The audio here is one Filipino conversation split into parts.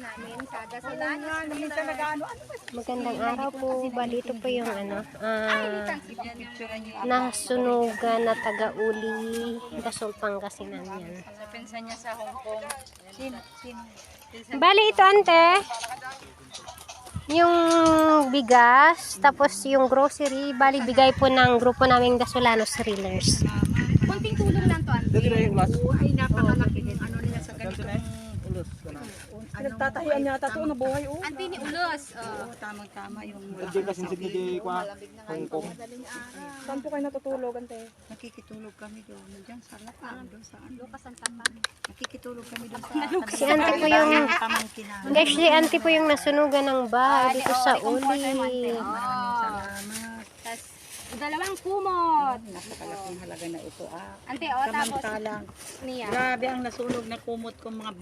namin sa Dasalanas. Magandang araw po. Bali, ito po yung nasunugan na taga-uli Dasol, Pangasinan yan. Sa pinsan niya sa Hong Kong. Sino? Bali, ito ante. Yung bigas, tapos yung grocery, bali bigay po ng grupo naming Dasolanos Thrillers. Kunting tulong lang to, ante. Ay, napakalaking ano nila sa ganitong ulos. Pinagtatahian yata ito na buhay. Ante ni Ulos. Oo, tamang-tama yung Hindi kasi sige di kwa Hong Kong. Saan po kayo natutulog, ante? Nakikitulog kami doon. Diyan sa lapang, doon sa ano. Nakikitulog kami doon sa Si ante po yung, pamangkin namin. guys, si ante po yung nasunugan ng bahay dito sa uli. Salamat. Tapos, dalawang kumot. Napakalaking halaga na ito. Ante, o, tapos, Samantalang, niya. grabe ang nasunog na kumot ko mga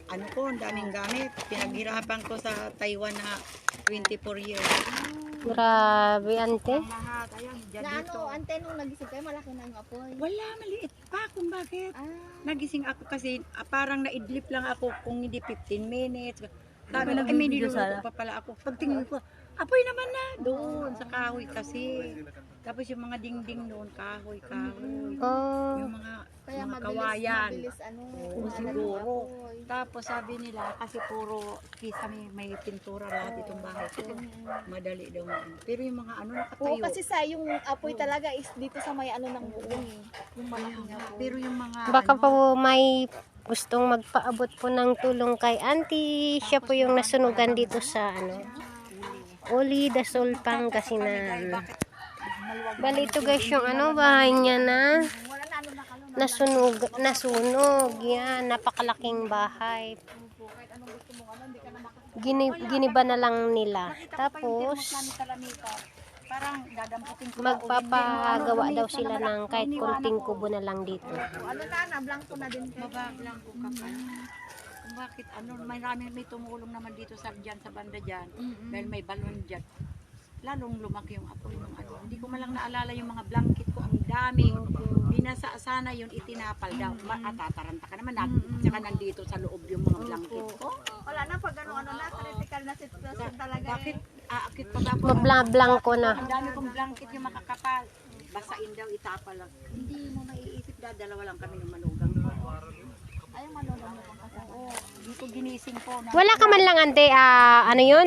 ano ko, ang daming gamit. Pinaghirapan ko sa Taiwan na 24 years. Grabe, ante. Lahat, ayan, dyan Na dito. ano, ante nung nagising kayo, malaki na yung apoy. Wala, maliit pa kung bakit. Ah, Nagising ako kasi parang naidlip lang ako kung hindi 15 minutes. Sabi na, may niluluto pa pala ako. Pagtingin ko, apoy naman na doon sa kahoy kasi. Tapos yung mga dingding doon, kahoy. Oh, Yung mga, kaya mga mabilis, kawayan. mabilis ano. Oo, ano, siguro. apoy. Tapos sabi nila, kasi puro kisa may pintura lahat itong bahay ko. Madali daw. Pero yung mga ano Oo, nakatayo. kasi sa yung apoy talaga is dito sa may ano ng buong eh. Yung malaking apoy. Pero yung mga baka ano, po may gustong magpaabot po ng tulong kay auntie. Siya po yung nasunugan dito sa Uli Dasol, Pangasinan. Bali, ito guys yung bahay niya na nasunog. Yan, napakalaking bahay. Giniba na lang nila. Tapos, parang dadamputin ko magpapagawa daw sila ng kahit kunting kubo na lang dito. Ano na, blanco na din kayo. mabaglang ko kapal. Kung bakit may tumulong naman dito sa dyan sa banda dyan dahil may balon dyan. Lalong lumaki yung apoy ng ano. Hindi ko malang naalala yung mga blanket ko, ang dami. Binasa sana yun, itinapal daw. Matataranta ka naman. Tsaka nandito sa loob yung mga blanket ko. Wala na pag ano na, critical na situation talaga. Bakit aakit pa ako? Mabla-blanco na. Ang dami kong blanket yung makakapal. Basain daw, itapal lang. Hindi mo maiisip, dalawa lang kami ng manugang ko. Ay, manonood mo pang kasama. Oo, dito ginising ko. Wala ka man lang ante, ano yun,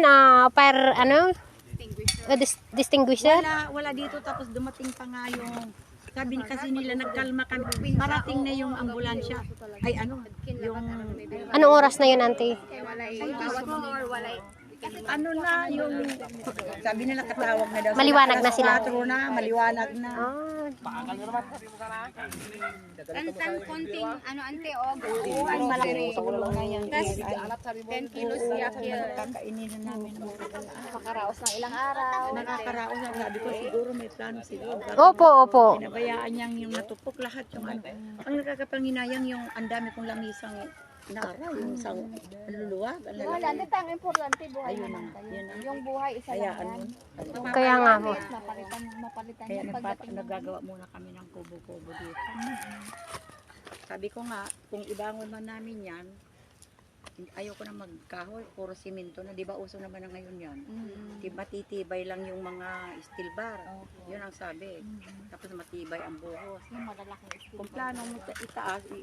distinguisher? Wala dito, tapos dumating pa nga yung, sabi kasi nila nagkalma kami. Parating na yung ambulansya. Ay yung, Anong oras na yun, ante? ano na yung, sabi nila katawag na daw. Maliwanag na sila. 4 na, maliwanag na. Tantang konting, ano, ante, o, Ay, malaki tulong na yan. Tapos, 10 kilos yakil. Kakainin na namin. Makaraos ng ilang araw. Nakakaraos na, sabi ko siguro may plano siguro. Opo. Pinabayaan niyang yung natupok lahat yung ano. Ang nakakapanginayang yung ang dami kong lamisang naaraw, yung sa luluwag. Ang Wala, lalaki. hindi ang importante buhay Ayun naman na, tayo. yun na. Yung buhay isa Kaya lang yan. ano, Kaya nga po. Mapalitan kaya yung pagdating ng nagagawa muna kami ng kubo-kubo dito. Sabi ko nga, kung ibangon man namin yan, ayoko na magkahoy, puro simento na. Di ba uso naman na ngayon yan? Matitibay lang yung mga steel bar. Yun ang sabi. Tapos matibay ang buhos. yung malalaking Kung plano mo itaas,